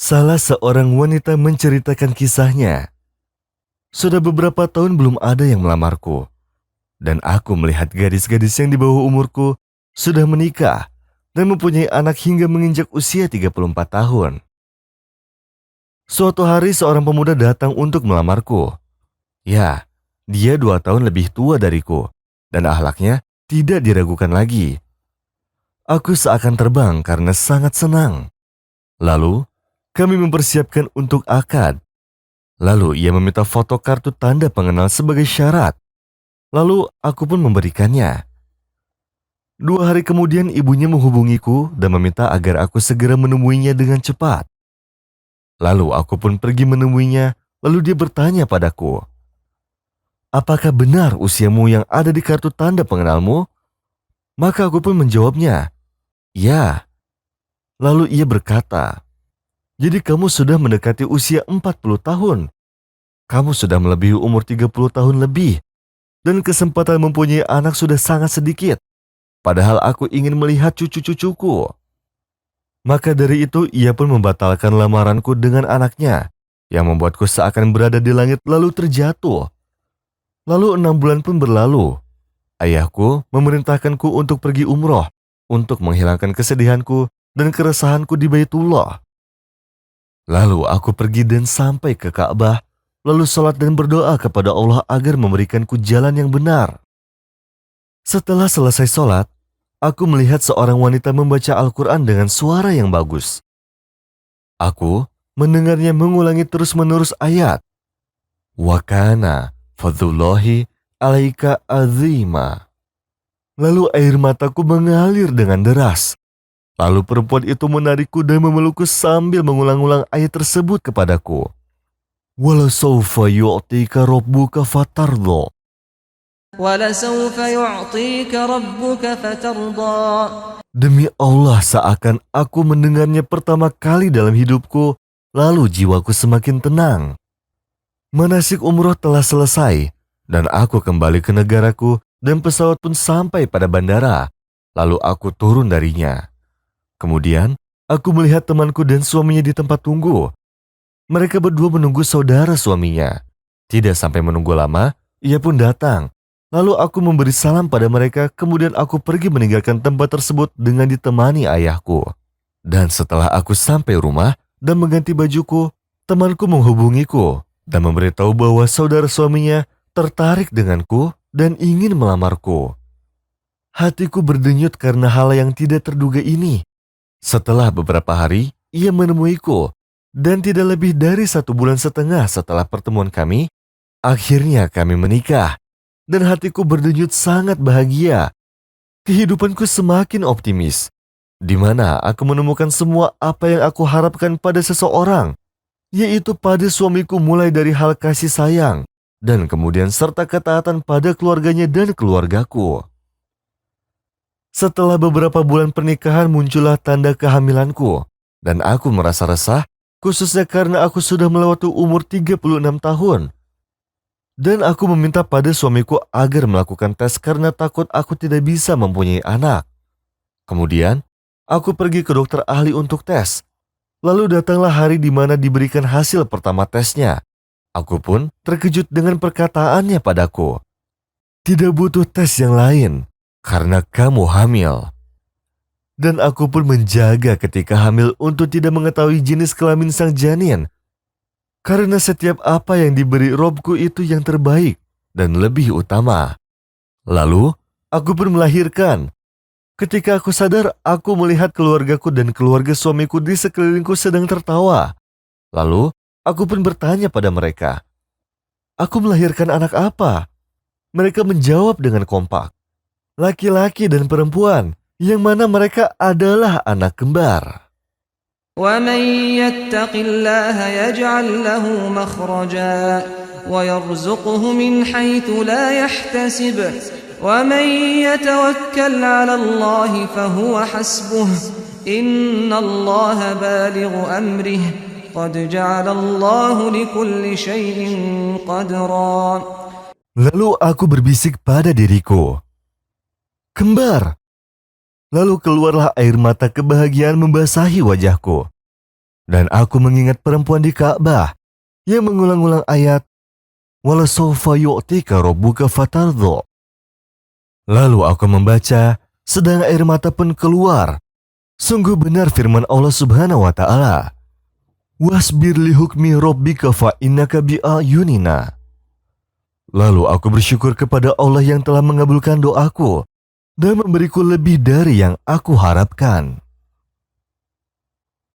Salah seorang wanita menceritakan kisahnya. Sudah beberapa tahun belum ada yang melamarku. Dan aku melihat gadis-gadis yang di bawah umurku sudah menikah dan mempunyai anak hingga menginjak usia 34 tahun. Suatu hari seorang pemuda datang untuk melamarku. Ya, dia 2 tahun lebih tua dariku dan akhlaknya tidak diragukan lagi. Aku seakan terbang karena sangat senang. Lalu, kami mempersiapkan untuk akad. Lalu ia meminta foto kartu tanda pengenal sebagai syarat. Lalu aku pun memberikannya. 2 hari kemudian ibunya menghubungiku dan meminta agar aku segera menemuinya dengan cepat. Lalu aku pun pergi menemuinya, lalu dia bertanya padaku, "Apakah benar usiamu yang ada di kartu tanda pengenalmu?" Maka aku pun menjawabnya, "Ya." Lalu ia berkata, "Jadi kamu sudah mendekati usia 40 tahun. Kamu sudah melebihi umur 30 tahun lebih, dan kesempatan mempunyai anak sudah sangat sedikit. Padahal aku ingin melihat cucu-cucuku." Maka dari itu ia pun membatalkan lamaranku dengan anaknya, yang membuatku seakan berada di langit lalu terjatuh. Lalu 6 bulan pun berlalu. Ayahku memerintahkanku untuk pergi umroh, untuk menghilangkan kesedihanku dan keresahanku di Baitullah. Lalu aku pergi dan sampai ke Ka'bah, lalu sholat dan berdoa kepada Allah agar memberikanku jalan yang benar. Setelah selesai sholat, aku melihat seorang wanita membaca Al-Quran dengan suara yang bagus. Aku mendengarnya mengulangi terus-menerus ayat, "Wa kana fadlullahi alaika azima." Lalu air mataku mengalir dengan deras. Lalu perempuan itu menarikku dan memelukku sambil mengulang-ulang ayat tersebut kepadaku. "Wala sawfa yu'tika rabbuka fatardha." وَلَسَوْفَ يُعْطِيكَ رَبُّكَ فَتَرْضَى. Demi Allah, seakan aku mendengarnya pertama kali dalam hidupku, lalu jiwaku semakin tenang. Manasik umroh telah selesai, dan aku kembali ke negaraku dan pesawat pun sampai pada bandara. Lalu aku turun darinya. Kemudian, aku melihat temanku dan suaminya di tempat tunggu. Mereka berdua menunggu saudara suaminya. Tidak sampai menunggu lama, ia pun datang. Lalu aku memberi salam pada mereka, kemudian aku pergi meninggalkan tempat tersebut dengan ditemani ayahku. Dan setelah aku sampai rumah dan mengganti bajuku, temanku menghubungiku dan memberitahu bahwa saudara suaminya tertarik denganku dan ingin melamarku. Hatiku berdenyut karena hal yang tidak terduga ini. Setelah beberapa hari, ia menemuiku, dan tidak lebih dari 1,5 bulan setelah pertemuan kami, akhirnya kami menikah, dan hatiku berdenyut sangat bahagia. Kehidupanku semakin optimis, di mana aku menemukan semua apa yang aku harapkan pada seseorang, yaitu pada suamiku mulai dari hal kasih sayang, dan kemudian serta ketaatan pada keluarganya dan keluargaku. Setelah beberapa bulan pernikahan muncullah tanda kehamilanku, dan aku merasa resah, khususnya karena aku sudah melewati umur 36 tahun. Dan aku meminta pada suamiku agar melakukan tes karena takut aku tidak bisa mempunyai anak. Kemudian, aku pergi ke dokter ahli untuk tes. Lalu datanglah hari di mana diberikan hasil pertama tesnya. Aku pun terkejut dengan perkataannya padaku, "Tidak butuh tes yang lain, karena kamu hamil." Dan aku pun menjaga ketika hamil untuk tidak mengetahui jenis kelamin sang janin. Karena setiap apa yang diberi Robku itu yang terbaik dan lebih utama. Lalu, aku pun melahirkan. Ketika aku sadar, aku melihat keluargaku dan keluarga suamiku di sekelilingku sedang tertawa. Lalu, aku pun bertanya pada mereka, "Aku melahirkan anak apa?" Mereka menjawab dengan kompak, "Laki-laki dan perempuan, yang mana mereka adalah anak kembar." وَمَن يَتَّقِ اللَّهَ يَجْعَل لَّهُ مَخْرَجًا وَيَرْزُقْهُ مِنْ حَيْثُ لَا يَحْتَسِبُ وَمَن يَتَوَكَّلْ عَلَى اللَّهِ فَهُوَ حَسْبُهُ إِنَّ اللَّهَ بَالِغُ أَمْرِهِ قَدْ جَعَلَ اللَّهُ لِكُلِّ شَيْءٍ قَدْرًا. Lalu aku berbisik pada diriku, "Kembar!" Lalu keluarlah air mata kebahagiaan membasahi wajahku. Dan aku mengingat perempuan di Ka'bah yang mengulang-ulang ayat "Wala sawfa yu'tika rabbuka fatardha." Lalu aku membaca, sedang air mata pun keluar. Sungguh benar firman Allah Subhanahu wa taala, "Wasbir li hukmi rabbika fa innaka bi'ayunina." Lalu aku bersyukur kepada Allah yang telah mengabulkan doaku dan memberiku lebih dari yang aku harapkan.